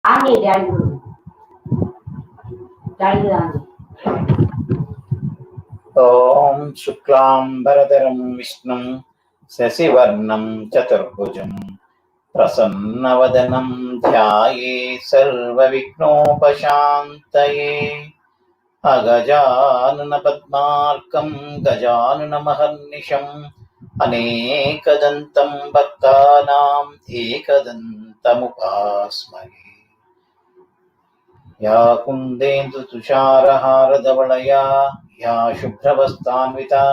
आने daddy daddy आने ॐ शुक्लाम्बरधरं विष्णुं शशिवर्णं चतुर्भुजं प्रसन्नवदनं ध्यायेत् सर्वविघ्नोपशान्तये अगजाननपद्मार्कं गजाननमहर्निशम् अनेकदन्तं भक्तानाम् एकदन्तमुपास्महे या कुन्देन्दुतुषारहारधवलया या शुभ्रवस्त्रान्विता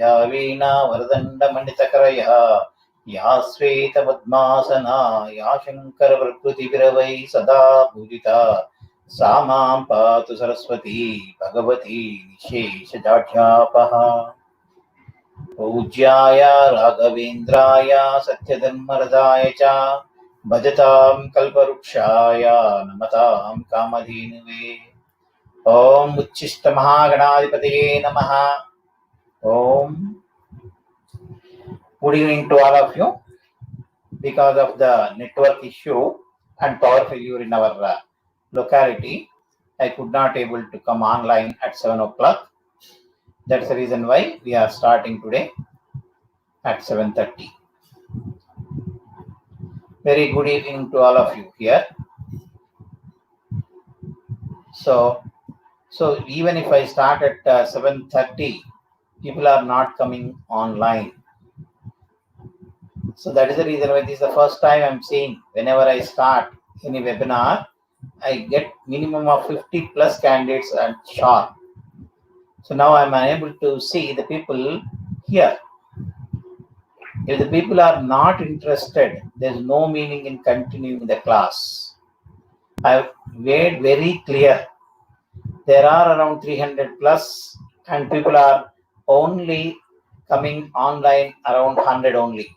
या वीणावरदण्डमणितकरया या श्वेतपद्मासना या शङ्करप्रकृतिभिरवै सदा पूजिता सा मां पातु सरस्वती भगवती निशेषजाढ्यापहा पूज्याय राघवेन्द्राय सत्यधर्मरताय च भजतां कल्पवृक्षाय नमतां कामधेनवे ॐ उच्छिष्टमहागणाधिपतये नमः ॐ Good evening to all of you. Because of the network issue and power failure in our locality, I could not able to come online at 7 o'clock. That's the reason why we are starting today at 7:30. Very good evening to all of you here. So even if I start at 7:30, people are not coming online. So that is the reason why this is the first time I'm seeing whenever I start any webinar, I get minimum of 50 plus candidates and sharp. So now I'm unable to see the people here. If the people are not interested, there's no meaning in continuing the class. I've made very clear. There are around 300 plus and people are only coming online around 100 only.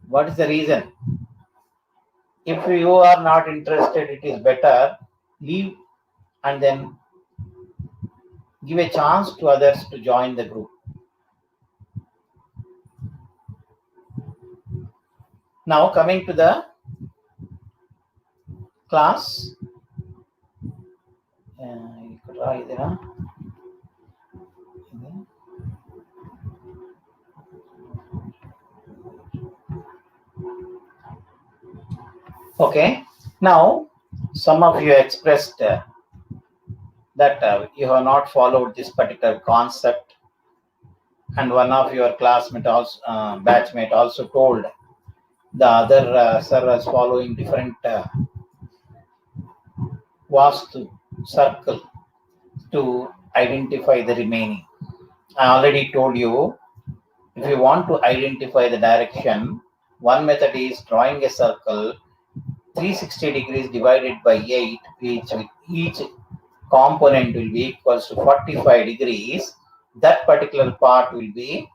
What is the reason? If you are not interested, it is better leave and then give a chance to others to join the group. Now coming to the class. Okay, now some of you expressed that you have not followed this particular concept, and one of your classmate also batchmate also told the other sir was following different vaastu circle to identify the remaining. I already told you, if you want to identify the direction, one method is drawing a circle 360 degrees divided by 8, which each component will be equals to 45 degrees. That particular part will be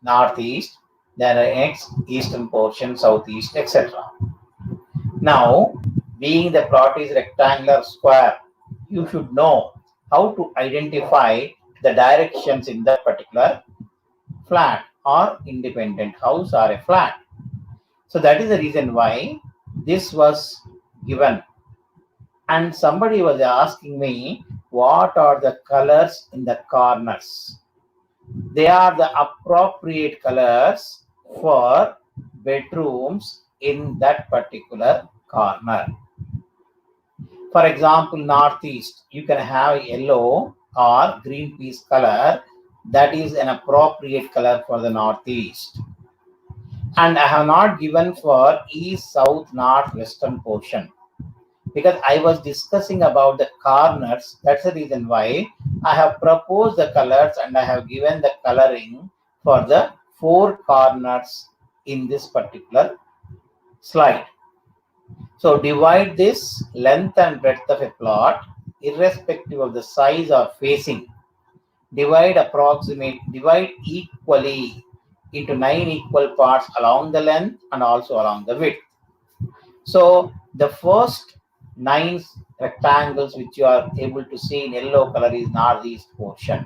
northeast, then the next eastern portion, southeast, etc. Now, being the plot is rectangular square, you should know how to identify the directions in that particular flat or independent house or a flat. So that is the reason why this was given. And somebody was asking me, what are the colors in the corners? They are the appropriate colors for bedrooms in that particular corner. For example, northeast, you can have yellow or green piece color. That is an appropriate color for the northeast. And I have not given for east, south, north, western portion, because I was discussing about the corners. That's the reason why I have proposed the colors and I have given the coloring for the 4 corners in this particular slide. So divide this length and breadth of a plot irrespective of the size or facing. Divide equally into 9 equal parts along the length and also along the width. So the first 9 rectangles which you are able to see in yellow color is northeast portion.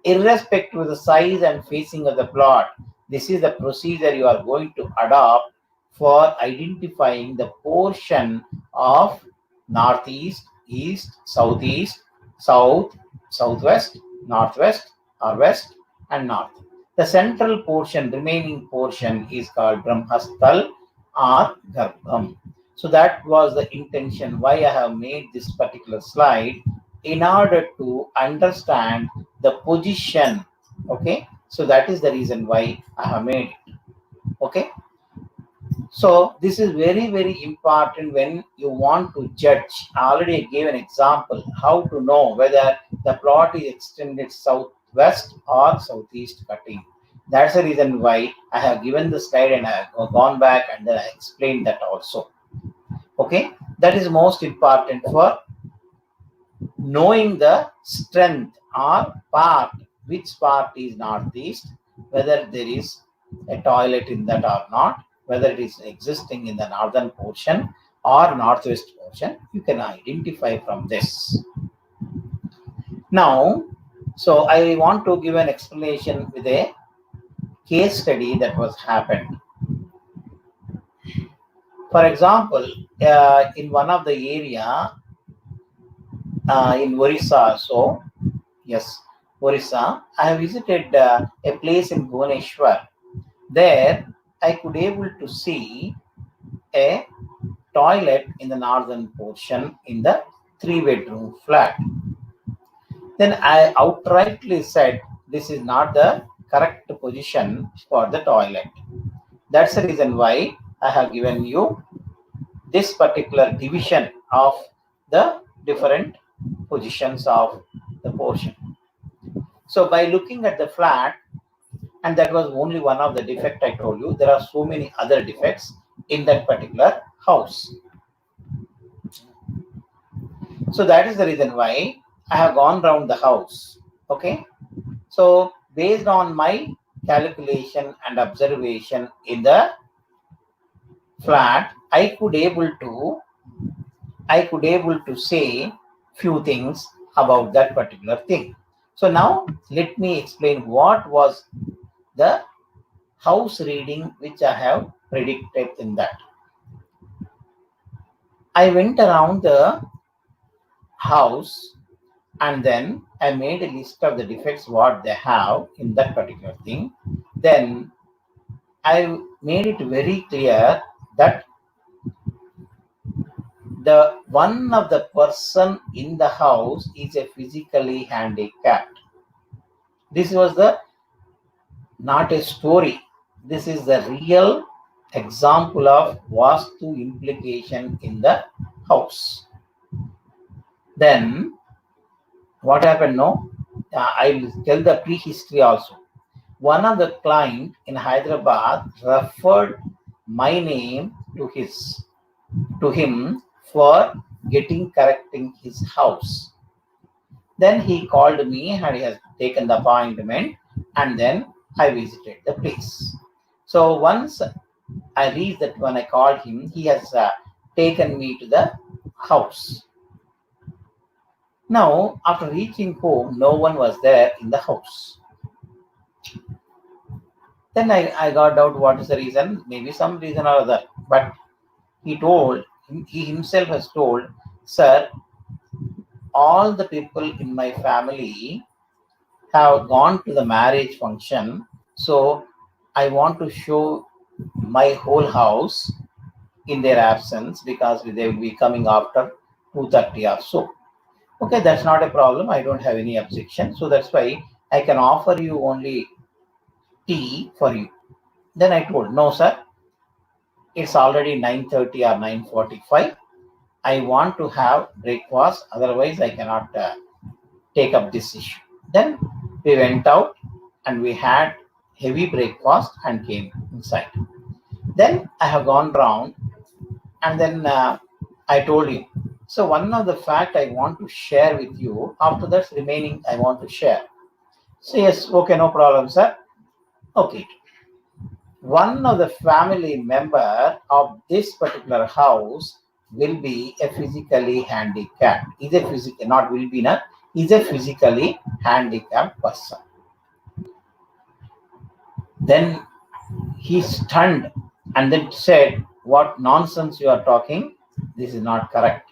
Irrespective of the size and facing of the plot, this is the procedure you are going to adopt for identifying the portion of northeast, east, southeast, south, southwest, northwest, or west, and north. The central portion, remaining portion, is called Brahmastal or Garbham. So that was the intention why I have made this particular slide, in order to understand the position. Okay, so that is the reason why I have made it. Okay, so this is very, very important when you want to judge. I already gave an example how to know whether the plot is extended southwest or southeast cutting. That's the reason why I have given the slide and I have gone back and then I explained that also. Okay, that is most important for knowing the strength or part, which part is northeast, whether there is a toilet in that or not, whether it is existing in the northern portion or northwest portion, you can identify from this. Now, so I want to give an explanation with a case study that was happened. For example, in one of the area in Orissa, so yes, Orissa, I have visited a place in Bhubaneswar. There, I could able to see a toilet in the northern portion in the 3-bedroom flat. Then I outrightly said this is not the correct position for the toilet. That's the reason why I have given you this particular division of the different positions of the portion. So by looking at the flat, and that was only one of the defects I told you, there are so many other defects in that particular house. So that is the reason why I have gone around the house. Okay, so based on my calculation and observation in the flat, I could able to say few things about that particular thing. So now let me explain what was the house reading which I have predicted in that. I went around the house and then I made a list of the defects what they have in that particular thing. Then I made it very clear that the one of the person in the house is a physically handicapped. This was the not a story. This is the real example of vaastu implication in the house. Then what happened? No, I will tell the prehistory also. One of the client in Hyderabad referred my name to him for correcting his house. Then he called me and he has taken the appointment, and then I visited the place. So once I reached that, when I called him, he has taken me to the house. Now, after reaching home, no one was there in the house. Then I got out what is the reason, maybe some reason or other. But he himself has told, sir, all the people in my family have gone to the marriage function. So I want to show my whole house in their absence because they will be coming after 2:30 or so. Okay, that's not a problem. I don't have any objection. So that's why I can offer you only tea for you. Then I told, no, sir, it's already 9:30 or 9:45. I want to have breakfast. Otherwise, I cannot take up this issue. Then we went out and we had heavy breakfast and came inside. Then I have gone round and then I told you. So one of the fact I want to share with you. After that, remaining I want to share. So yes, okay, no problem, sir. Okay. One of the family member of this particular house will be a physically handicapped. Is a physical, not will be not, is a physically handicapped person. Then he stunned. and then said, what nonsense you are talking, this is not correct.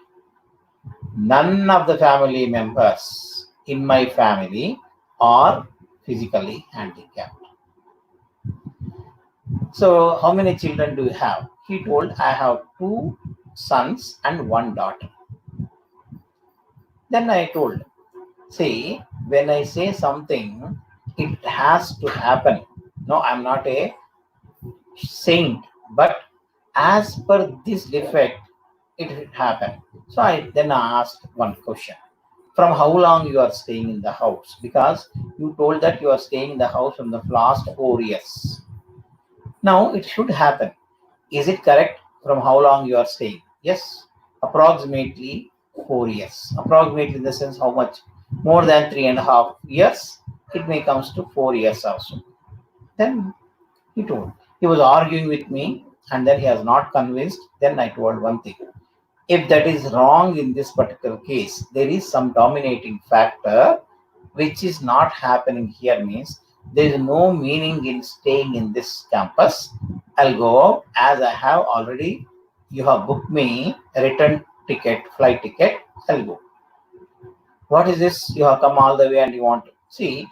None of the family members in my family are physically handicapped. So how many children do you have? He told, I have 2 sons and 1 daughter. Then I told, see, when I say something, it has to happen. No, I'm not a saint, but as per this defect, it will happen. So I then asked one question. From how long you are staying in the house? Because you told that you are staying in the house from the last 4 years. Now it should happen. Is it correct from how long you are staying? Yes, approximately 4 years. Approximately in the sense how much? More than 3.5 years. It may comes to 4 years also. Then he told. He was arguing with me and then he was not convinced. Then I told one thing. If that is wrong in this particular case, there is some dominating factor which is not happening here, means there is no meaning in staying in this campus. I'll go out as I have already, you have booked me a return ticket, flight ticket, I'll go. What is this? You have come all the way and you want to see.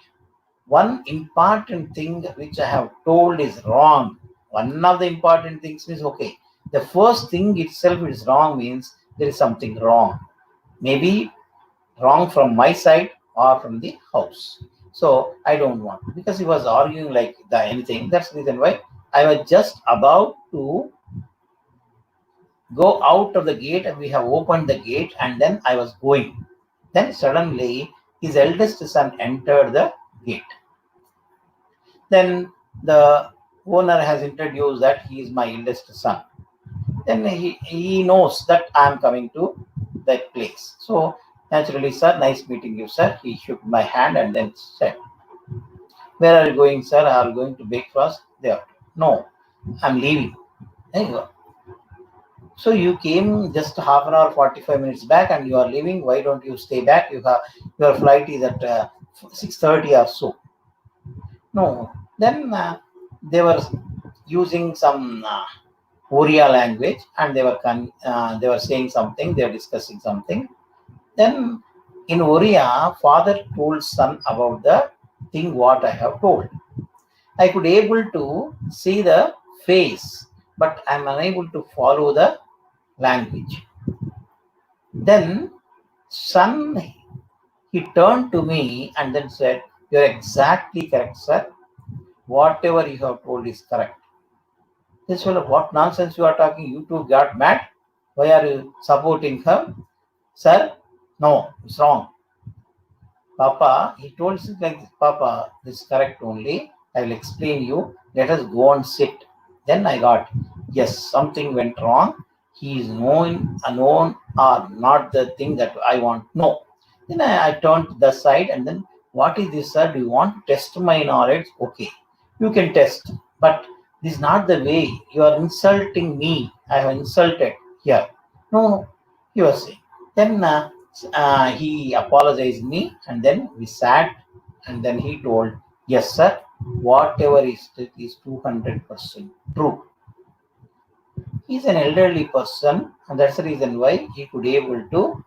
One important thing which I have told is wrong. One of the important things is okay. The first thing itself is wrong means there is something wrong. Maybe wrong from my side or from the house. So I don't want, because he was arguing like the anything. That's the reason why I was just about to go out of the gate and we have opened the gate and then I was going. Then suddenly his eldest son entered the gate. Then the owner has introduced that he is my eldest son. Then he knows that I am coming to that place. So naturally, sir, nice meeting you, sir. He shook my hand and then said, where are you going, sir? Are you going to breakfast? There. No, I'm leaving. There you go. So you came just half an hour, 45 minutes back and you are leaving. Why don't you stay back? Your flight is at 6:30 or so. No. Then they were using some Oriya language and they were saying something. They were discussing something. Then in Oriya, father told son about the thing what I have told. I could able to see the face, but I am unable to follow the language. Then son, he turned to me and then said, you're exactly correct, sir. Whatever you have told is correct. This fellow, what nonsense you are talking? You two got mad. Why are you supporting him? Sir, no, it's wrong. Papa, he told us like this, Papa, this is correct only. I will explain you. Let us go and sit. Then I got, yes, something went wrong. He is known or not the thing that I want. No. Then I turned to the side and then, what is this, sir? Do you want to test my knowledge? Okay, you can test. But this is not the way. You are insulting me. I have insulted here. No, he was saying. Then he apologized me and then we sat and then he told, yes, sir, whatever is 200% true. He's an elderly person and that's the reason why he could able to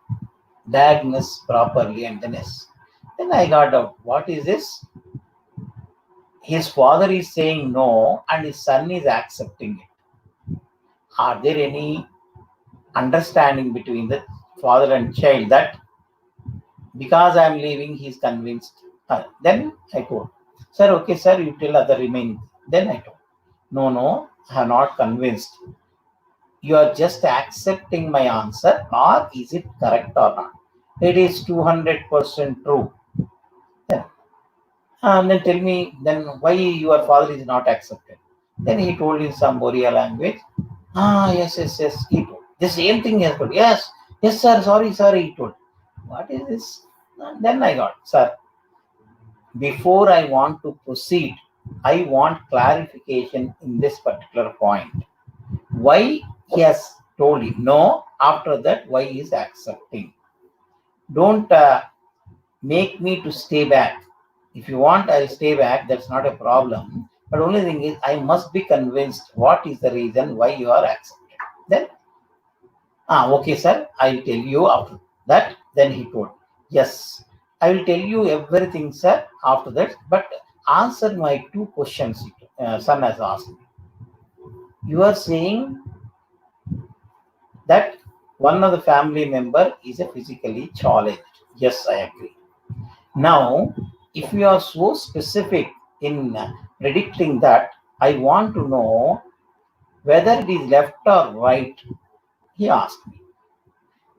diagnose properly and then yes. Then I got out, what is this? His father is saying no and his son is accepting it. Are there any understanding between the father and child that because I am leaving, he is convinced? Then I told, sir, okay, sir, you tell other remaining. Then I told, no, I am not convinced. You are just accepting my answer, or is it correct or not? It is 200% true. Then tell me, then why your father is not accepted? Then he told in some Oriya language, yes, he told. The same thing he has told. Yes, sir, sorry, he told. What is this? Then I got, sir, before I want to proceed, I want clarification in this particular point. Why he has told you no, after that, why he is accepting? Don't make me to stay back. If you want, I'll stay back. That's not a problem. But only thing is, I must be convinced what is the reason why you are accepted. Then, okay, sir, I will tell you after that. Then he told, yes, I will tell you everything, sir, after that. But answer my two questions, son has asked me. You are saying that one of the family member is a physically challenged. Yes, I agree. Now, if you are so specific in predicting that, I want to know whether it is left or right. He asked me.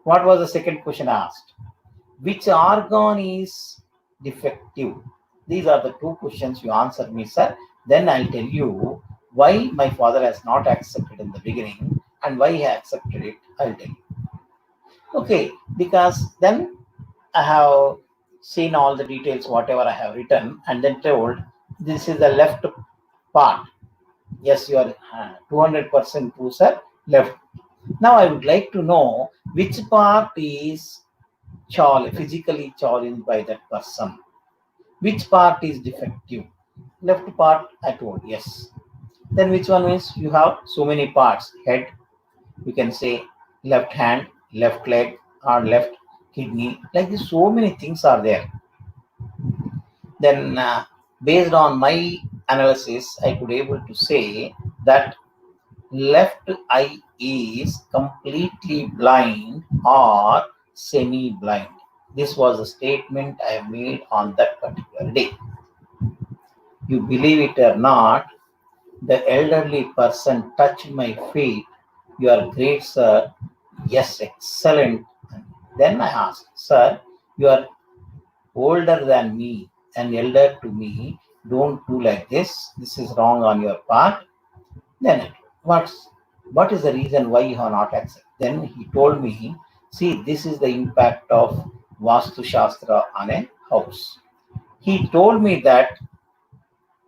What was the second question asked? Which organ is defective? These are the two questions you answer me, sir. Then I'll tell you why my father has not accepted in the beginning and why he accepted it. I'll tell you. Okay, because then I have seen all the details, whatever I have written, and then told this is the left part. Yes, you are 200% true, sir. Left. Now I would like to know which part is physically challenged by that person. Which part is defective? Left part, I told, yes. Then which one is you have so many parts? Head, you can say left hand, left leg, or left kidney. Like this, so many things are there. Then based on my analysis, I could able to say that left eye is completely blind or semi-blind. This was a statement I made on that particular day. You believe it or not, the elderly person touched my feet. You are great, sir. Yes, excellent. Then I asked, sir, you are older than me and elder to me. Don't do like this. This is wrong on your part. Then what is the reason why you have not accepted? Then he told me, see, this is the impact of Vastu Shastra on a house. He told me that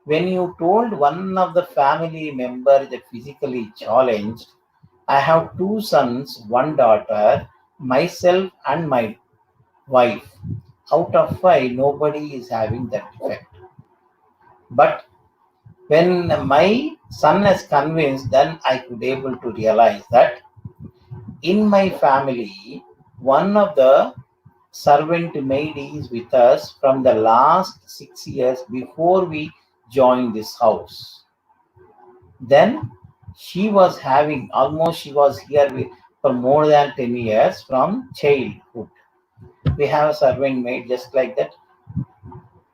when you told one of the family member is physically challenged, I have two sons, one daughter, myself and my wife. Out of five, nobody is having that defect. But when my son is convinced, then I could able to realize that in my family, one of the servant maid is with us from the last 6 years before we joined this house. Then she was she was here for more than 10 years from childhood. We have a servant maid just like that.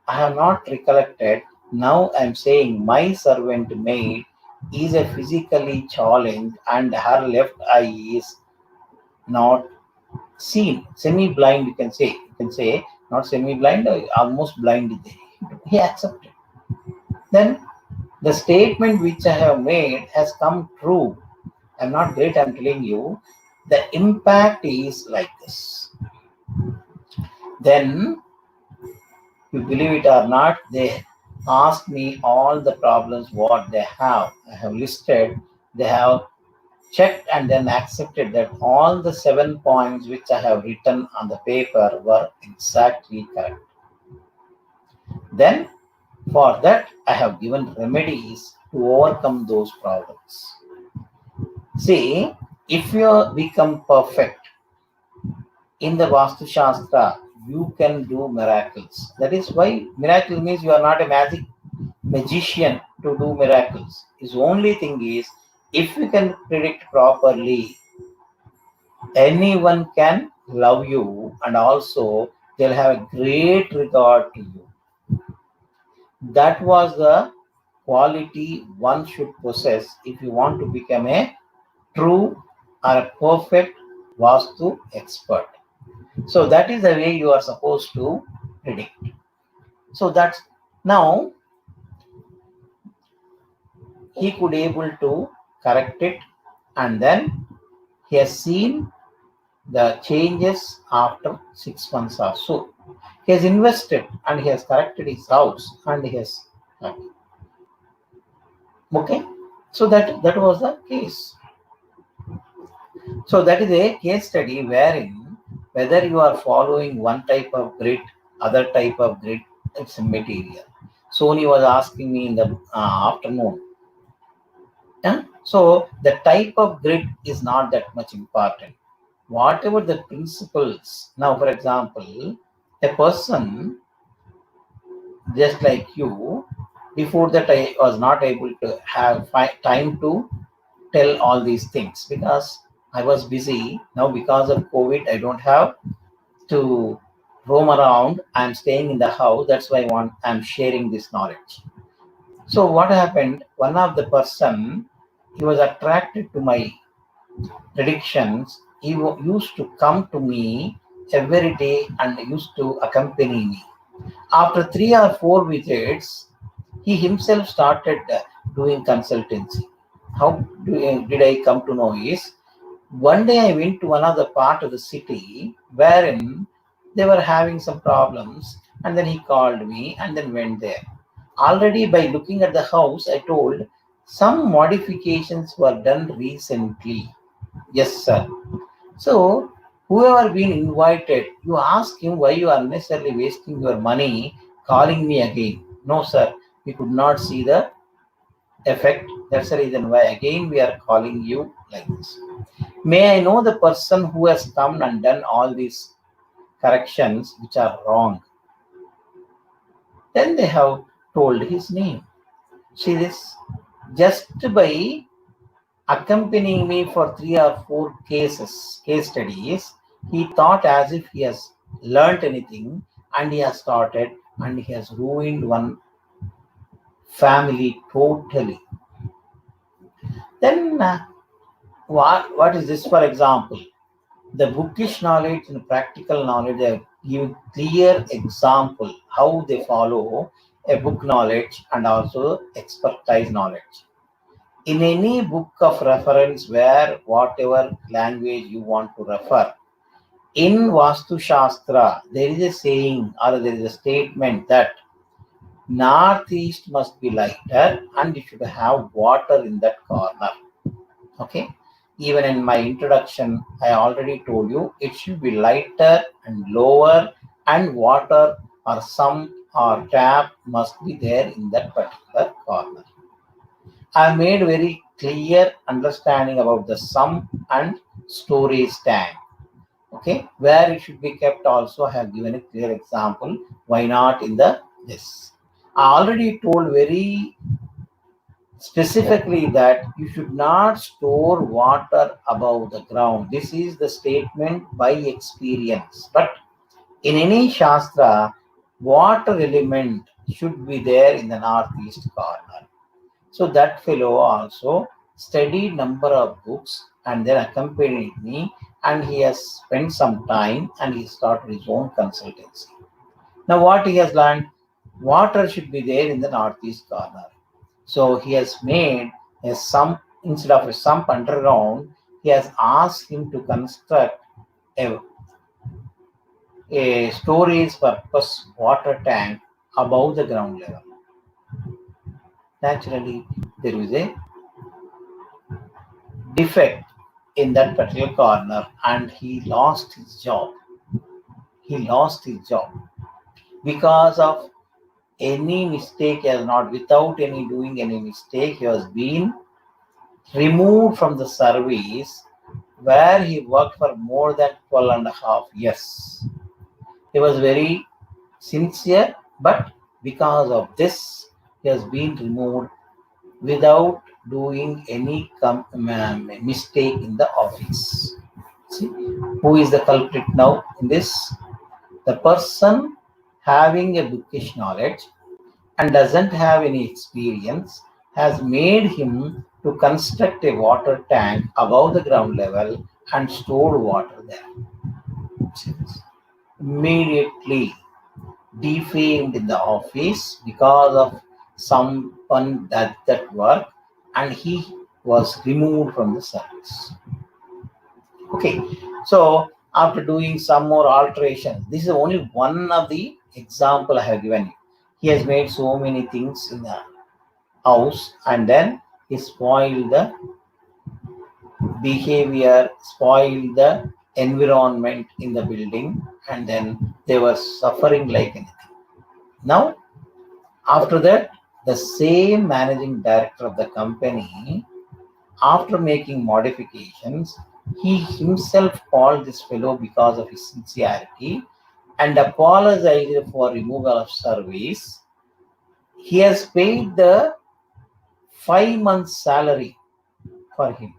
I have not recollected. Now I'm saying my servant maid is a physically challenged and her left eye is not seen. Semi-blind, you can say. You can say not semi-blind, almost blind. He accepted. Then the statement which I have made has come true. I'm not great, I'm telling you. The impact is like this. Then, you believe it or not, they ask me all the problems what they have. I have listed, they have checked and then accepted that all the 7 points which I have written on the paper were exactly correct. Then, for that, I have given remedies to overcome those problems. See, if you become perfect in the Vastu Shastra, you can do miracles. That is why miracle means you are not a magician to do miracles. His only thing is, if you can predict properly, anyone can love you and also they'll have a great regard to you. That was the quality one should possess if you want to become a true or a perfect Vastu expert. So that is the way you are supposed to predict. So that's now he could able to correct it, and then he has seen the changes after 6 months or so. He has invested and he has corrected his house and he has okay. So that was the case. So that is a case study wherein whether you are following one type of grid, other type of grid, it's a material. Sony was asking me in the afternoon. Yeah? So the type of grid is not that much important. Whatever the principles. Now, for example, a person just like you, before that I was not able to have time to tell all these things because I was busy. Now, because of COVID, I don't have to roam around. I'm staying in the house. That's why I'm sharing this knowledge. So what happened? One of the person, he was attracted to my predictions. He used to come to me every day and used to accompany me. After 3 or 4 visits, he himself started doing consultancy. Did I come to know is one day I went to another part of the city wherein they were having some problems, and then he called me and then went there. Already by looking at the house, I told some modifications were done recently. Yes, sir. So whoever been invited, you ask him why you are unnecessarily wasting your money calling me again. No, sir. We could not see the effect. That's the reason why again we are calling you like this. May I know the person who has come and done all these corrections which are wrong? Then they have told his name. See this? Just by accompanying me for 3 or 4 case studies, he thought as if he has learnt anything and he has started and he has ruined one family totally. Then what is this? For example, the bookish knowledge and practical knowledge, they give clear example how they follow a book knowledge and also expertise knowledge. In any book of reference where whatever language you want to refer, in Vastu Shastra, there is a saying or there is a statement that northeast must be lighter and it should have water in that corner. Okay. Even in my introduction, I already told you it should be lighter and lower, and water or some or tap must be there in that particular corner. I made very clear understanding about the sump and storage tank. Okay, where it should be kept also I have given a clear example. Why not in the this? I already told very specifically that you should not store water above the ground. This is the statement by experience. But in any Shastra, water element should be there in the northeast corner. So that fellow also studied number of books and then accompanied me, and he has spent some time and he started his own consultancy. Now what he has learned, water should be there in the northeast corner. So he has made a sump, instead of a sump underground, he has asked him to construct a, a storage purpose water tank above the ground level. Naturally, there is a defect in that particular corner and he lost his job. He lost his job because of any mistake. He has not, without any doing any mistake, he has been removed from the service where he worked for more than 12 and a half years. He was very sincere, but because of this, he has been removed without doing any mistake in the office. See, who is the culprit now in this? The person having a bookish knowledge and doesn't have any experience has made him to construct a water tank above the ground level and store water there. See this? Immediately defamed in the office because of someone that work, and he was removed from the service. Okay, so after doing some more alterations, this is only one of the example I have given you. He has made so many things in the house and then he spoiled the behavior, spoiled the environment in the building, and then they were suffering like anything. Now After that, the same managing director of the company, after making modifications, he himself called this fellow because of his sincerity and apologized for removal of service. He has paid the 5 months' salary for him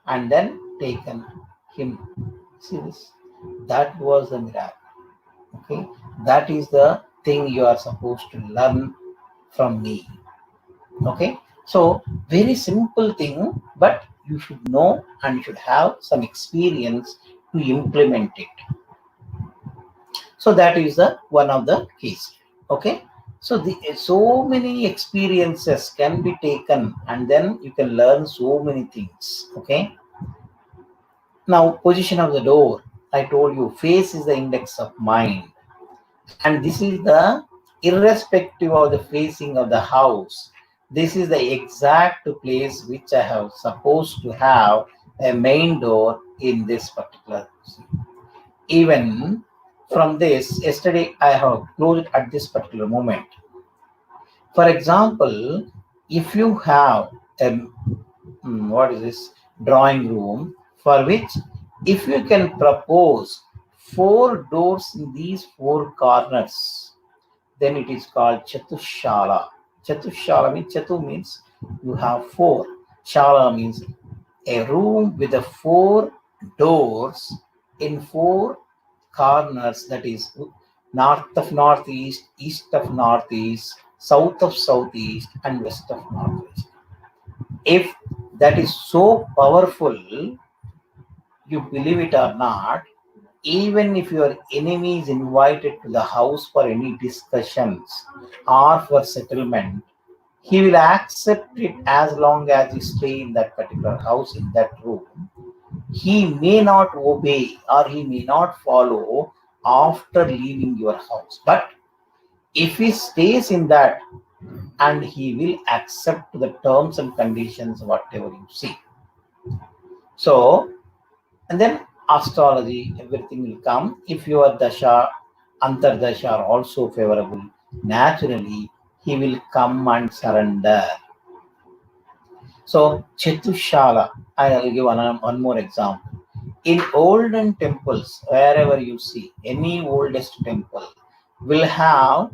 and then taken him. See this? That was the miracle. Okay, that is the thing you are supposed to learn from me. Okay, so very simple thing, but you should know and you should have some experience to implement it. So that is the one of the case. Okay, so so many experiences can be taken and then you can learn so many things. Okay, now position of the door, I told you face is the index of mind, and this is the irrespective of the facing of the house, this is the exact place which I have supposed to have a main door in this particular. Even from this, yesterday I have closed at this particular moment. For example, if you have a what is this drawing room, for which if you can propose 4 doors in these 4 corners, then it is called chatushala. Chatushala means, chatu means you have 4. Shala means a room with the 4 doors in 4 corners, that is north of northeast, east of northeast, south of southeast, and west of northwest. If that is so powerful, you believe it or not, even if your enemy is invited to the house for any discussions or for settlement, he will accept it as long as you stay in that particular house, in that room. He may not obey or he may not follow after leaving your house. But if he stays in that, and he will accept the terms and conditions, whatever you see. So, and then astrology, everything will come. If your dasha, antardasha are also favorable, naturally he will come and surrender. So Chatushala, I will give one more example. In olden temples, wherever you see, any oldest temple will have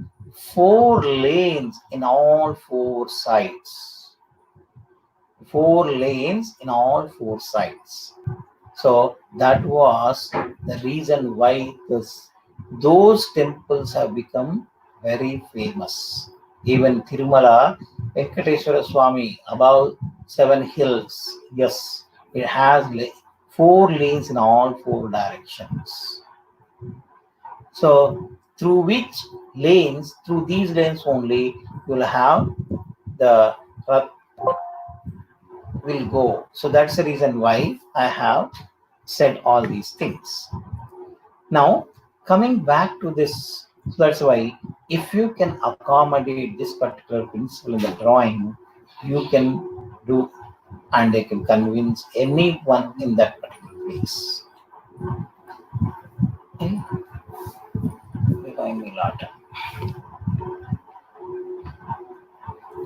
4 lanes in all 4 sides. 4 lanes in all 4 sides. So that was the reason why those temples have become very famous. Even Tirumala, Venkateswara Swami, above 7 hills, yes, it has 4 lanes in all 4 directions. So through which lanes, through these lanes only, you will have the will go. So that's the reason why I have said all these things. Now, coming back to this, so that's why if you can accommodate this particular principle in the drawing, you can do and they can convince anyone in that particular place. Okay.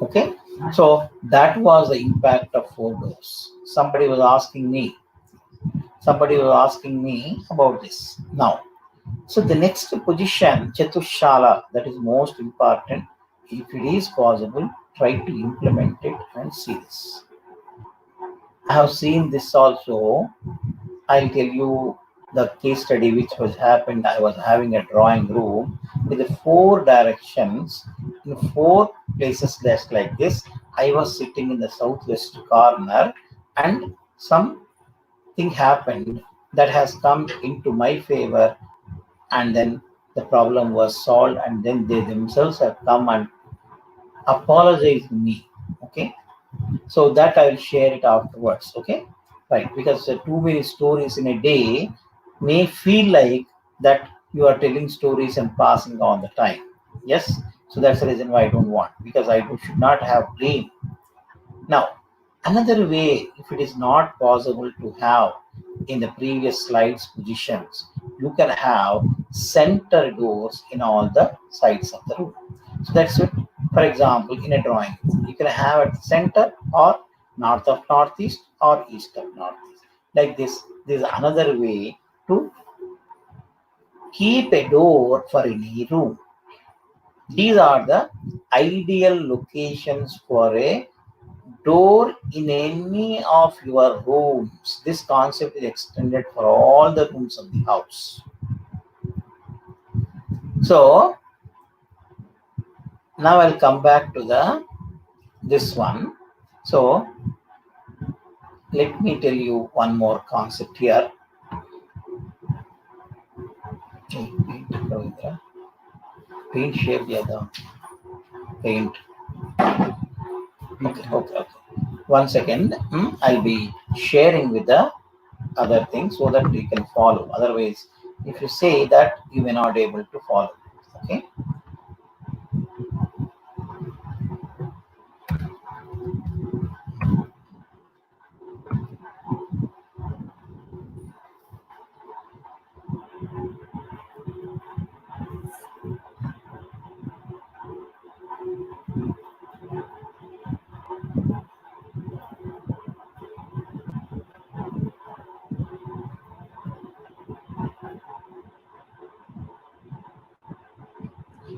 Okay, so that was the impact of 4 doors. Somebody was asking me about this. Now, so the next position, Chatushala, that is most important. If it is possible, try to implement it and see this. I have seen this also. I'll tell you the case study which was happened. I was having a drawing room with 4 directions in 4 places just like this. I was sitting in the southwest corner and something happened that has come into my favor, and then the problem was solved, and then they themselves have come and apologized to me. Okay, so that I will share it afterwards. Okay, right, because too many stories in a day may feel like that you are telling stories and passing on the time. Yes, so that's the reason why I don't want, because I should not have blame. Now, another way, if it is not possible to have in the previous slides positions, you can have center doors in all the sides of the room. So that's it. For example, in a drawing, you can have at the center or north of northeast or east of northeast. Like this, this is another way to keep a door for any room. These are the ideal locations for a door in any of your rooms. This concept is extended for all the rooms of the house. So now I'll come back to this one. So let me tell you one more concept here. Paint shape the other paint. Okay. 1 second. I'll be sharing with the other things so that you can follow. Otherwise, if you say that, you may not be able to follow. Okay.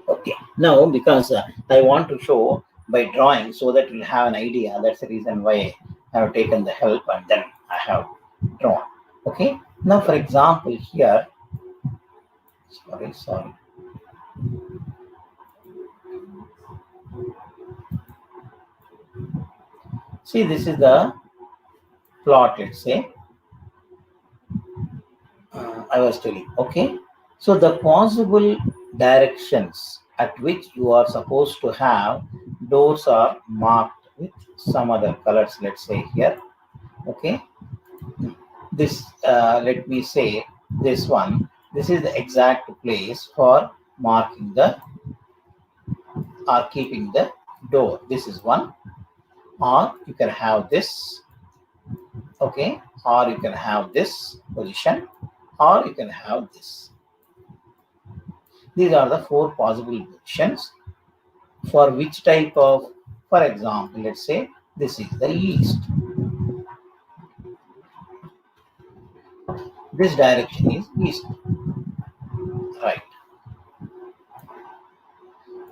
Okay. Now, because I want to show by drawing so that you'll have an idea. That's the reason why I have taken the help and then I have drawn. Okay. Now, for example, here. Sorry. See, this is the plot, let's say. I was telling. Okay. So the possible directions at which you are supposed to have doors are marked with some other colors, let's say here. Okay. This, let me say this one. This is the exact place for marking the or keeping the door. This is one. Or you can have this. Okay. Or you can have this position. Or you can have this. These are the 4 possible positions for which type of, for example, let's say this is the east. This direction is east. Right.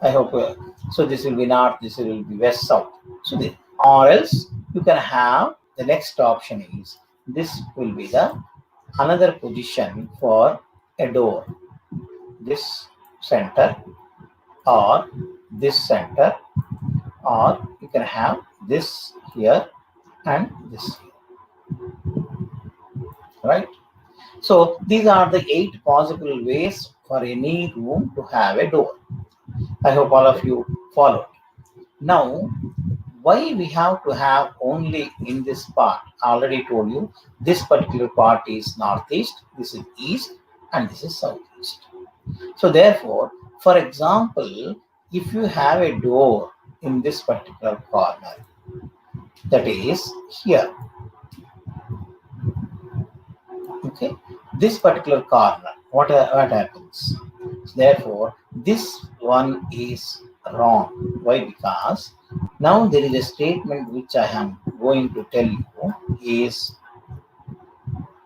I hope. So this will be north, this will be west, south. So this, or else you can have the next option is this will be the another position for a door. This center or this center, or you can have this here and this here. Right. So these are the 8 possible ways for any room to have a door. I hope all of you followed. Now, why we have to have only in this part? I already told you this particular part is northeast, this is east, and this is southeast. So therefore, for example, if you have a door in this particular corner, that is here. Okay, this particular corner, what happens? Therefore, this one is wrong. Why? Because now there is a statement which I am going to tell you is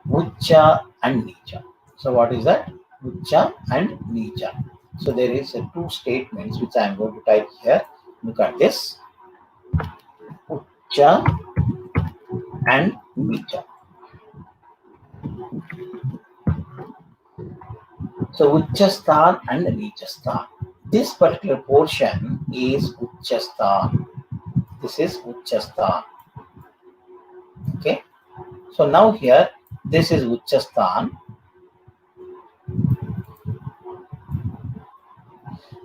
Ucha and Nicha. So what is that? Ucha and Nicha. So there is 2 statements which I am going to type here. Look at this. Ucha and Nicha. So Uchastan and Nichastan. This particular portion is Uchastan. This is Uchastan. Okay. So now here, this is Uchastan.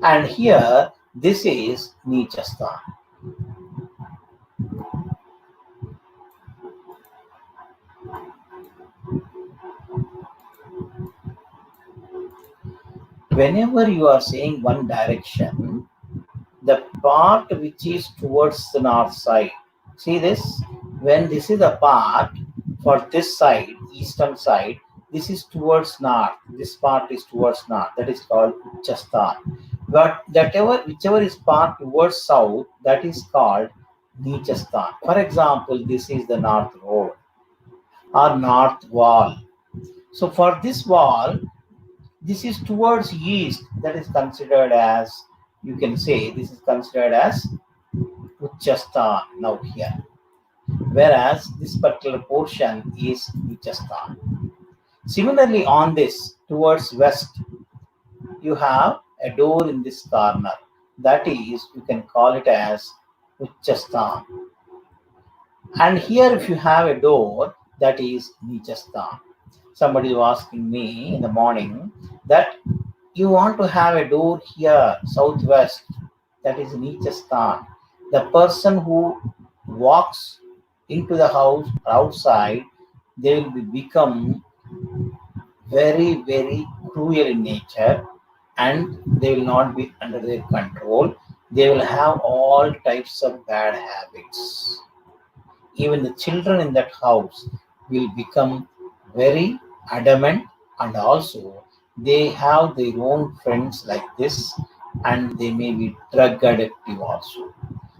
And here, this is Nichastan. Whenever you are saying one direction, the part which is towards the north side, see this? When this is the part for this side, eastern side, this is towards north. This part is towards north. That is called Uchastan. But whichever is part towards south, that is called Nichasthan. For example, this is the north road or north wall. So for this wall, this is towards east, that is considered as, you can say, this is considered as Uchasthan now here. Whereas this particular portion is Nichasthan. Similarly, on this towards west, you have a door in this corner. That is, you can call it as Uchasthan. And here, if you have a door, that is Nichasthan. Somebody was asking me in the morning that you want to have a door here, southwest, that is Nichasthan. The person who walks into the house outside, they will become very, very cruel in nature, and they will not be under their control. They will have all types of bad habits. Even the children in that house will become very adamant, and also they have their own friends like this, and they may be drug addictive also.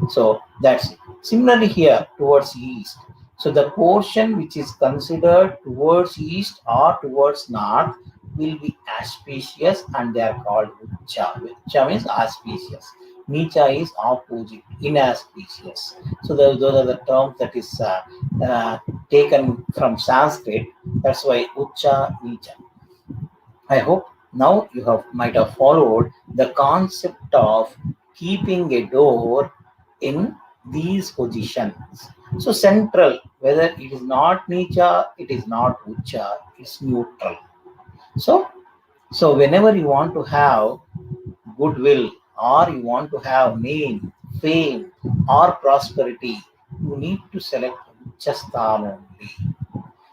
So that's it. Similarly here towards east. So the portion which is considered towards east or towards north will be auspicious, and they are called Ucha. Ucha means auspicious. Nicha is opposite, inauspicious. So those are the terms that is taken from Sanskrit. That's why Ucha, Nicha. I hope now you might have followed the concept of keeping a door in these positions. So central, whether it is not Nicha, it is not Ucha, it's neutral. So whenever you want to have goodwill, or you want to have name, fame, or prosperity, you need to select Uchasthan only.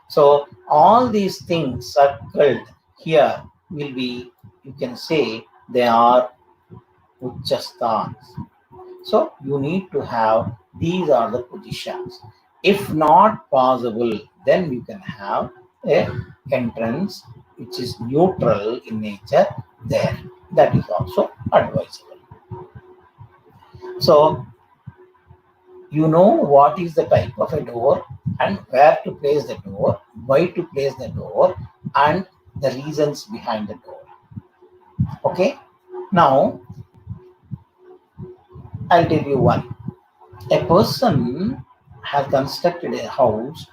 So all these things circled here will be, you can say, they are Uchasthans. So you need to have, these are the positions. If not possible, then you can have a entrance which is neutral in nature there. That is also advisable. So you know what is the type of a door, and where to place the door, why to place the door, and the reasons behind the door. Okay, now I'll tell you one. A person has constructed a house,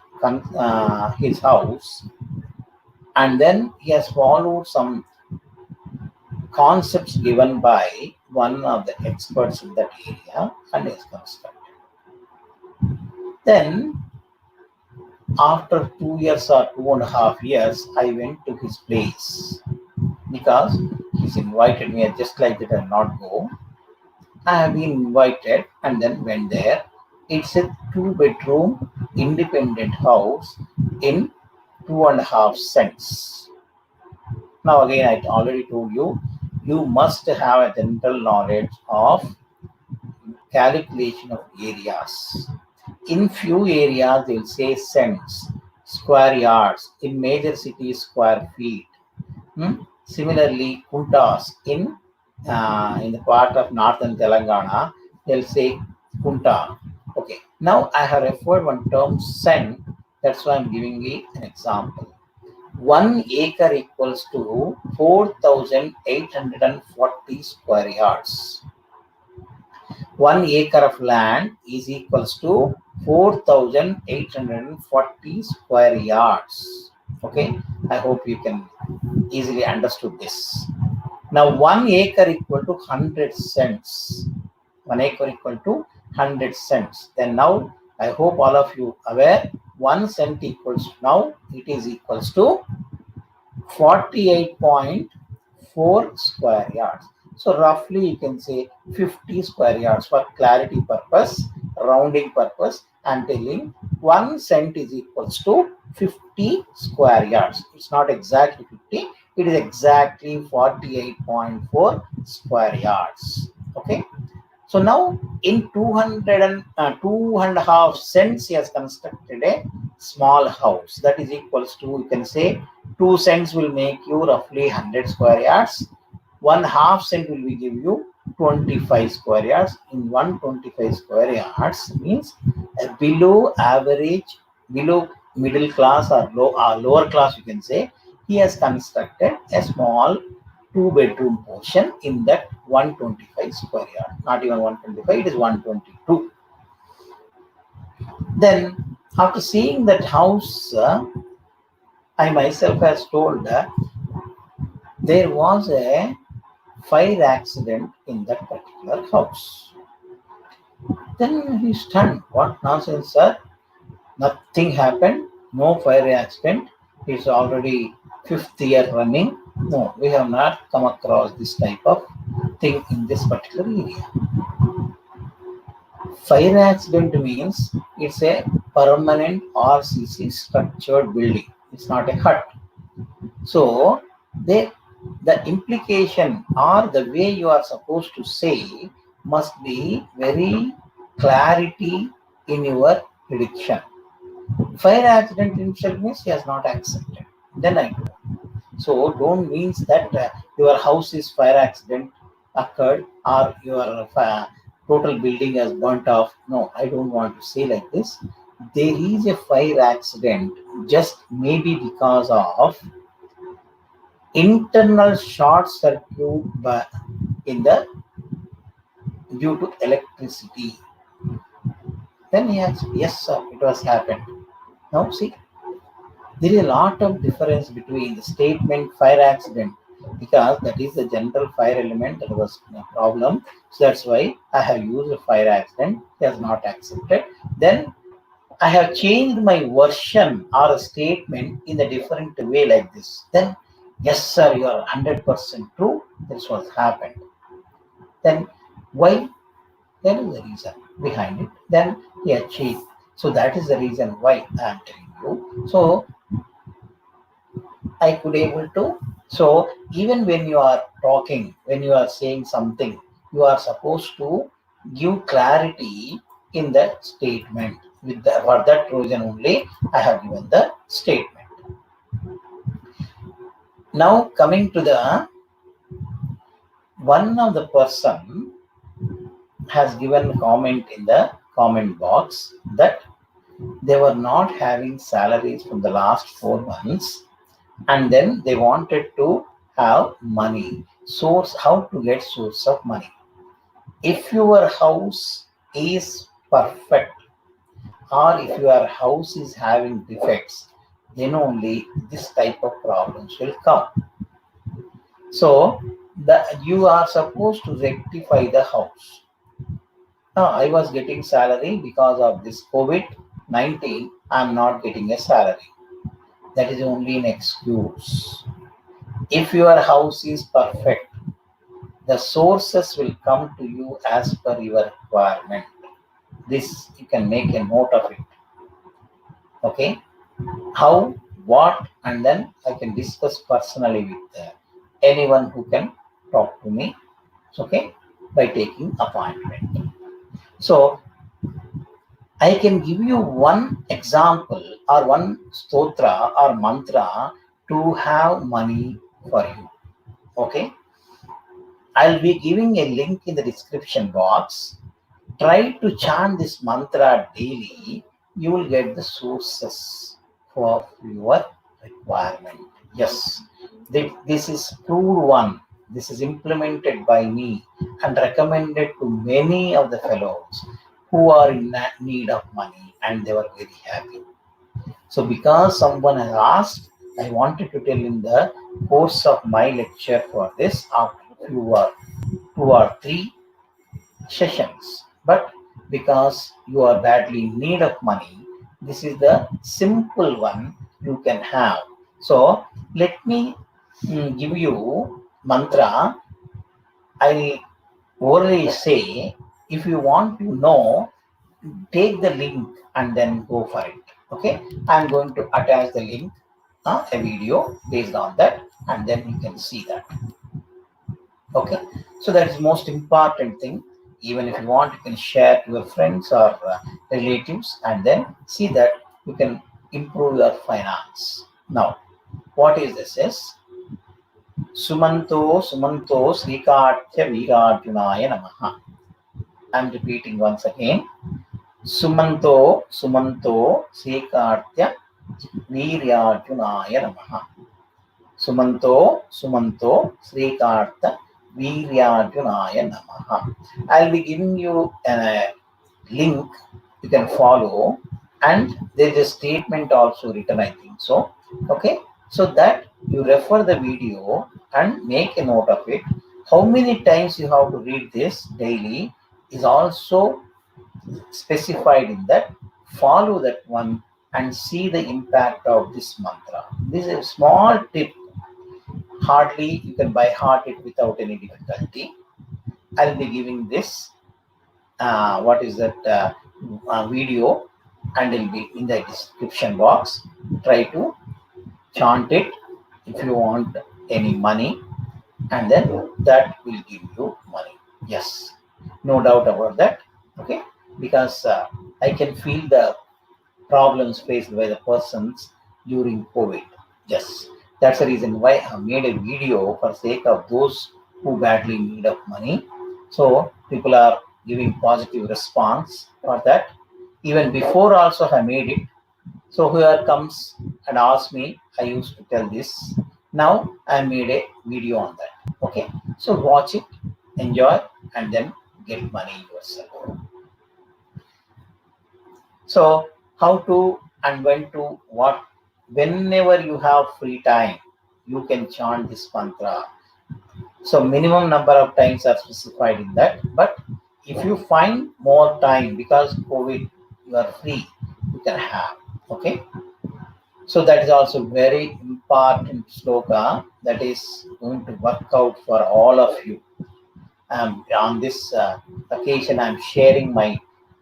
his house, and then he has followed some concepts given by one of the experts in that area, and has constructed. Then after 2 years or 2.5 years, I went to his place because he's invited me. Just like that, I'll not go. I have been invited and then went there. It's a 2-bedroom independent house in 2.5 cents. Now again, I already told you, you must have a general knowledge of calculation of areas. In few areas, they'll say cents, square yards. In major cities, square feet. Similarly, kuntas in the part of northern Telangana, they'll say kunta. Okay. Now I have referred one term cent. That's why I'm giving you an example. 1 acre equals to 4,840 square yards. 1 acre of land is equals to 4,840 square yards. Okay, I hope you can easily understood this. Now 1 acre equal to 100 cents. 1 acre equal to 100 cents. Then now I hope all of you aware 1 cent equals, now it is equals to 48.4 square yards. So roughly you can say 50 square yards. For clarity purpose, rounding purpose, I'm telling 1 cent is equals to 50 square yards. It's not exactly 50, it is exactly 48.4 square yards. Okay. So now in 2.5 cents, he has constructed a small house. That is equals to, you can say 2 cents will make you roughly 100 square yards. 1/2 cent will be give you 25 square yards. In 125 square yards means a below average, below middle class or lower class, you can say, he has constructed a small 2-bedroom portion in that 125 square yard. Not even 125, it is 122. Then after seeing that house, I myself has told that there was a fire accident in that particular house. Then he stunned. What nonsense, sir? Nothing happened. No fire accident. It's already 5th year running. No, we have not come across this type of thing in this particular area. Fire accident means it's a permanent RCC structured building. It's not a hut. So the implication or the way you are supposed to say must be very clarity in your prediction. Fire accident himself means he has not accepted. Then I do. So don't means that your house is fire accident occurred or your total building has burnt off. No, I don't want to say like this. There is a fire accident just maybe because of internal short circuit in the due to electricity. Then he has, yes sir, it was happened. Now see, there is a lot of difference between the statement fire accident, because that is the general fire element that was a problem. So that's why I have used a fire accident. He has not accepted. Then I have changed my version or a statement in a different way like this. Then, yes sir, you are 100% true. This was happened. Then why? There is a reason behind it. Then he achieved. So that is the reason why I am telling you. So I could able to. So even when you are talking, when you are saying something, you are supposed to give clarity in the statement. With the, for that reason only, I have given the statement. Now coming to the one of the person has given a comment in the comment box that they were not having salaries from the last 4 months, and then they wanted to have money source, how to get source of money. If your house is perfect or if your house is having defects, then only this type of problems will come. So you are supposed to rectify the house. Now, I was getting salary because of this COVID-19. I'm not getting a salary. That is only an excuse. If your house is perfect, the sources will come to you as per your requirement. This you can make a note of it. Okay? How, what, and then I can discuss personally with anyone who can talk to me. Okay? By taking appointment. So I can give you one example or one stotra or mantra to have money for you. Okay? I'll be giving a link in the description box. Try to chant this mantra daily. You will get the sources for your requirement. Yes, this is proved one. This is implemented by me and recommended to many of the fellows who are in need of money, and they were very happy. So because someone has asked, I wanted to tell in the course of my lecture for this after few 2 or 3 sessions. But because you are badly in need of money, this is the simple one you can have. So let me give you mantra. I orally say, if you want to know, take the link and then go for it. Okay, I'm going to attach the link, a video based on that, and then you can see that. Okay, so that is most important thing. Even if you want, you can share to your friends or relatives, and then see that you can improve your finance. Now, what is this? Is Sumanto Sumanto Srikartya Virarjunaya Namaha. I'm repeating once again. Sumanto Sumanto Srikartya Virarjunaya Namaha. Sumanto Sumanto Srikartya Virarjunaya Namaha. I'll be giving you a link you can follow, and there is a statement also written, I think so. Okay, so that you refer the video and make a note of it. How many times you have to read this daily is also specified in that. Follow that one and see the impact of this mantra. This is a small tip. Hardly you can by heart it without any difficulty. I'll be giving this what is that video, and it will be in the description box. Try to chant it if you want any money, and then that will give you money. Yes, no doubt about that. Okay, because I can feel the problems faced by the persons during COVID. Yes, that's the reason why I made a video for sake of those who badly need of money. So people are giving positive response for that. Even before also I made it. So whoever comes and asks me, I used to tell this. Now I made a video on that. Okay, so watch it, enjoy, and then get money yourself. So how to and when to what? Whenever you have free time, you can chant this mantra. So minimum number of times are specified in that. But if you find more time because COVID, you are free, you can have. Okay. So that is also very important sloka that is going to work out for all of you. On this occasion, I'm sharing my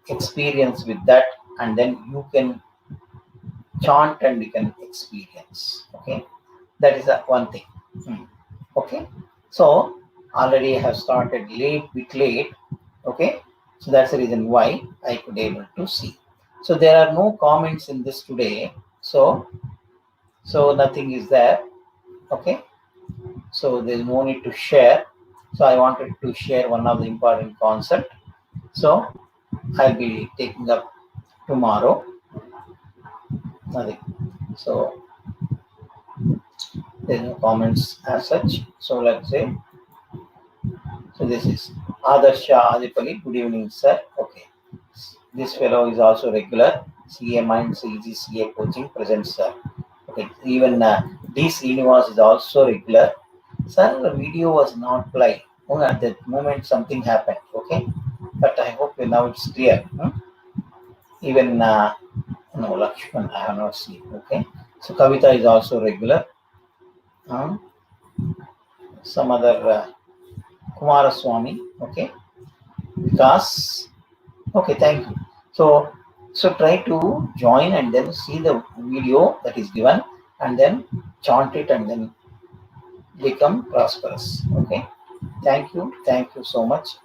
experience with that, and then you can chant and you can experience. Okay, that is one thing. Okay, so already I have started bit late. Okay, so that's the reason why I could able to see. So there are no comments in this today. So nothing is there. Okay, so there's no need to share. So I wanted to share one of the important concept. So I'll be taking up tomorrow. Nothing. So there's no comments as such. So let's say. So this is Adarsha Adipali. Good evening, sir. Okay. This fellow is also regular. CA Minds Easy CA coaching present, sir. Okay. Even D. Srinivas is also regular. Sir, the video was not play. Oh, at that moment something happened. Okay. But I hope now it's clear. Even no, Lakshman, I have not seen. Okay. So Kavita is also regular. Some other Kumaraswamy. Okay. Vikas. Okay, thank you. So try to join and then see the video that is given, and then chant it and then become prosperous. Okay. Thank you so much.